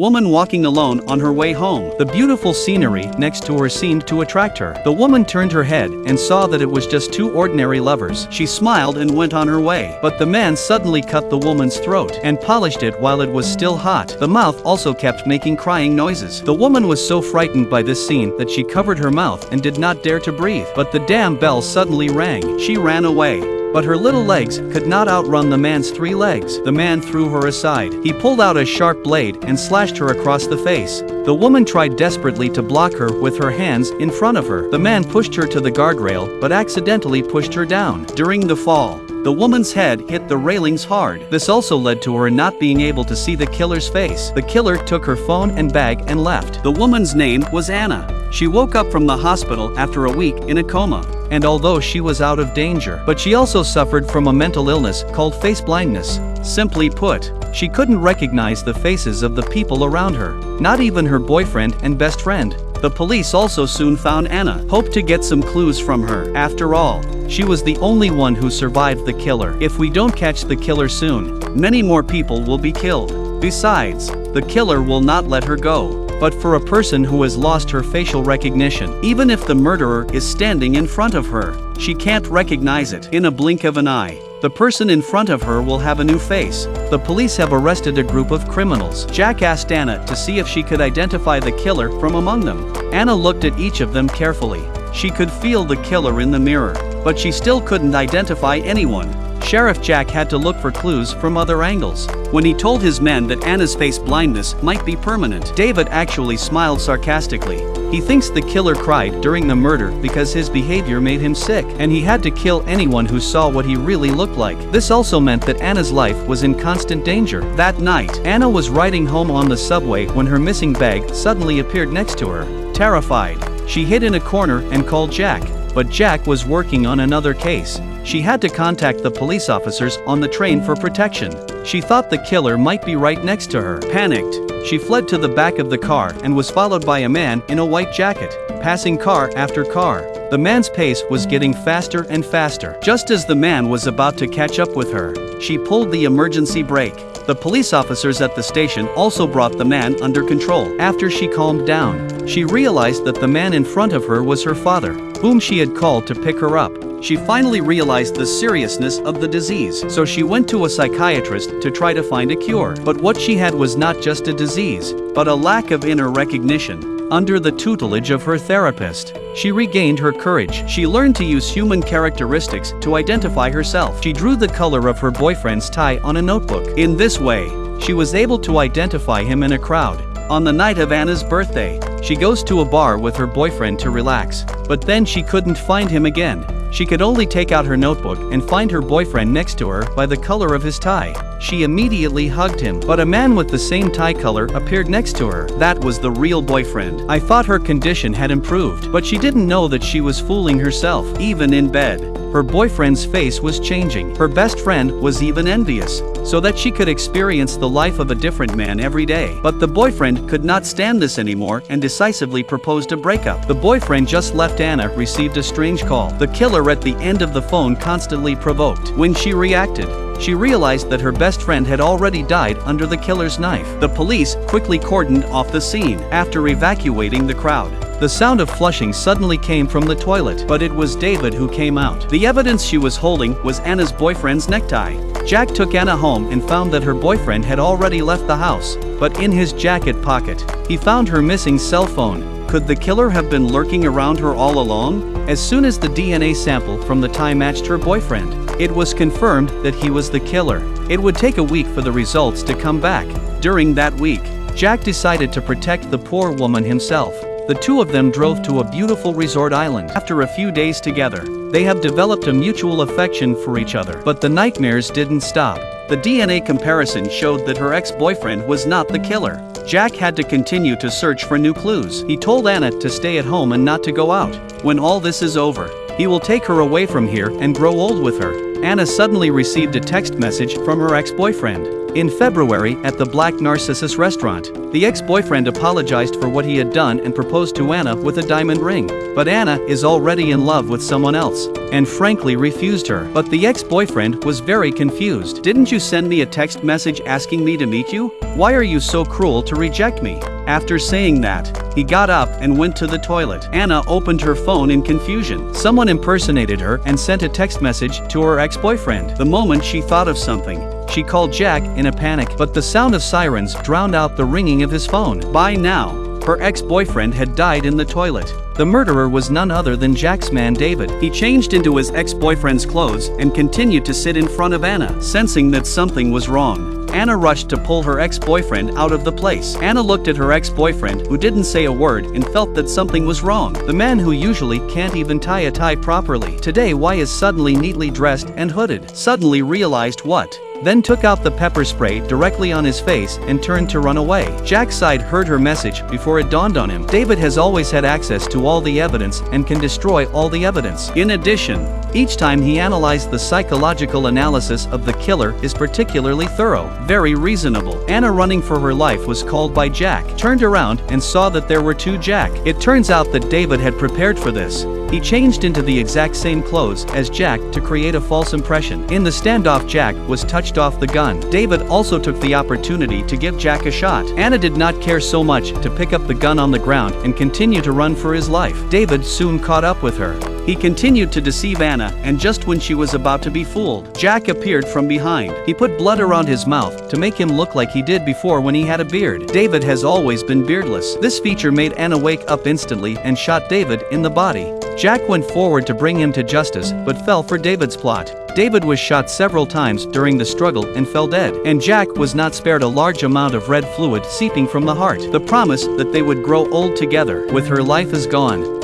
Woman walking alone on her way home. The beautiful scenery next to her seemed to attract her. The woman turned her head and saw that it was just two ordinary lovers. She smiled and went on her way. But the man suddenly cut the woman's throat and polished it while it was still hot. The mouth also kept making crying noises. The woman was so frightened by this scene that she covered her mouth and did not dare to breathe. But the damn bell suddenly rang. She ran away. But her little legs could not outrun the man's 3 legs. The man threw her aside. He pulled out a sharp blade and slashed her across the face. The woman tried desperately to block her with her hands in front of her. The man pushed her to the guardrail but accidentally pushed her down. During the fall, the woman's head hit the railings hard. This also led to her not being able to see the killer's face. The killer took her phone and bag and left. The woman's name was Anna. She woke up from the hospital after a week in a coma. And although she was out of danger, but she also suffered from a mental illness called face blindness. Simply put, she couldn't recognize the faces of the people around her, not even her boyfriend and best friend. The police also soon found Anna, hoped to get some clues from her. After all, she was the only one who survived the killer. If we don't catch the killer soon, many more people will be killed. Besides, the killer will not let her go. But for a person who has lost her facial recognition, even if the murderer is standing in front of her, she can't recognize it. In a blink of an eye, the person in front of her will have a new face. The police have arrested a group of criminals. Jack asked Anna to see if she could identify the killer from among them. Anna looked at each of them carefully. She could feel the killer in the mirror, but she still couldn't identify anyone. Sheriff Jack had to look for clues from other angles. When he told his men that Anna's face blindness might be permanent, David actually smiled sarcastically. He thinks the killer cried during the murder because his behavior made him sick, and he had to kill anyone who saw what he really looked like. This also meant that Anna's life was in constant danger. That night, Anna was riding home on the subway when her missing bag suddenly appeared next to her. Terrified, she hid in a corner and called Jack. But Jack was working on another case. She had to contact the police officers on the train for protection. She thought the killer might be right next to her. Panicked, she fled to the back of the car and was followed by a man in a white jacket, passing car after car. The man's pace was getting faster and faster. Just as the man was about to catch up with her, she pulled the emergency brake. The police officers at the station also brought the man under control. After she calmed down, she realized that the man in front of her was her father, whom she had called to pick her up. She finally realized the seriousness of the disease, so she went to a psychiatrist to try to find a cure. But what she had was not just a disease, but a lack of inner recognition. Under the tutelage of her therapist, she regained her courage. She learned to use human characteristics to identify herself. She drew the color of her boyfriend's tie on a notebook. In this way, she was able to identify him in a crowd. On the night of Anna's birthday, she goes to a bar with her boyfriend to relax, but then she couldn't find him again. She could only take out her notebook and find her boyfriend next to her by the color of his tie. She immediately hugged him, but a man with the same tie color appeared next to her. That was the real boyfriend. I thought her condition had improved, but she didn't know that she was fooling herself. Even in bed, her boyfriend's face was changing. Her best friend was even envious, so that she could experience the life of a different man every day. But the boyfriend could not stand this anymore and decisively proposed a breakup. The boyfriend just left Anna received a strange call. The killer at the end of the phone constantly provoked. When she reacted, she realized that her best friend had already died under the killer's knife. The police quickly cordoned off the scene. After evacuating the crowd, the sound of flushing suddenly came from the toilet, but it was David who came out. The evidence she was holding was Anna's boyfriend's necktie. Jack took Anna home and found that her boyfriend had already left the house, but in his jacket pocket, he found her missing cell phone. Could the killer have been lurking around her all along? As soon as the DNA sample from the tie matched her boyfriend, it was confirmed that he was the killer. It would take a week for the results to come back. During that week, Jack decided to protect the poor woman himself. The two of them drove to a beautiful resort island. After a few days together, they have developed a mutual affection for each other. But the nightmares didn't stop. The DNA comparison showed that her ex-boyfriend was not the killer. Jack had to continue to search for new clues. He told Anna to stay at home and not to go out. When all this is over, he will take her away from here and grow old with her. Anna suddenly received a text message from her ex-boyfriend. In February, at the Black Narcissus restaurant, the ex-boyfriend apologized for what he had done and proposed to Anna with a diamond ring. But Anna is already in love with someone else, and frankly refused her. But the ex-boyfriend was very confused. "Didn't you send me a text message asking me to meet you?" Why are you so cruel to reject me?" After saying that, he got up and went to the toilet. Anna opened her phone in confusion. Someone impersonated her and sent a text message to her ex-boyfriend. The moment she thought of something, she called Jack in a panic, but the sound of sirens drowned out the ringing of his phone. By now, her ex-boyfriend had died in the toilet. The murderer was none other than Jack's man David. He changed into his ex-boyfriend's clothes and continued to sit in front of Anna, sensing that something was wrong. Anna rushed to pull her ex-boyfriend out of the place. Anna looked at her ex-boyfriend, who didn't say a word, and felt that something was wrong. The man who usually can't even tie a tie properly, today why is suddenly neatly dressed and hooded? Suddenly realized what? Then took out the pepper spray directly on his face and turned to run away. Jack sighed, heard her message before it dawned on him. David has always had access to all the evidence and can destroy all the evidence. In addition, each time he analyzed the psychological analysis of the killer is particularly thorough. Very reasonable. Anna, running for her life, was called by Jack, turned around and saw that there were two Jack. It turns out that David had prepared for this. He changed into the exact same clothes as Jack to create a false impression. In the standoff, Jack was touched off the gun. David also took the opportunity to give Jack a shot. Anna did not care so much to pick up the gun on the ground and continue to run for his life. David soon caught up with her. He continued to deceive Anna, and just when she was about to be fooled, Jack appeared from behind. He put blood around his mouth to make him look like he did before when he had a beard. David has always been beardless. This feature made Anna wake up instantly and shot David in the body. Jack went forward to bring him to justice, but fell for David's plot. David was shot several times during the struggle and fell dead, and Jack was not spared a large amount of red fluid seeping from the heart. The promise that they would grow old together. With her life is gone.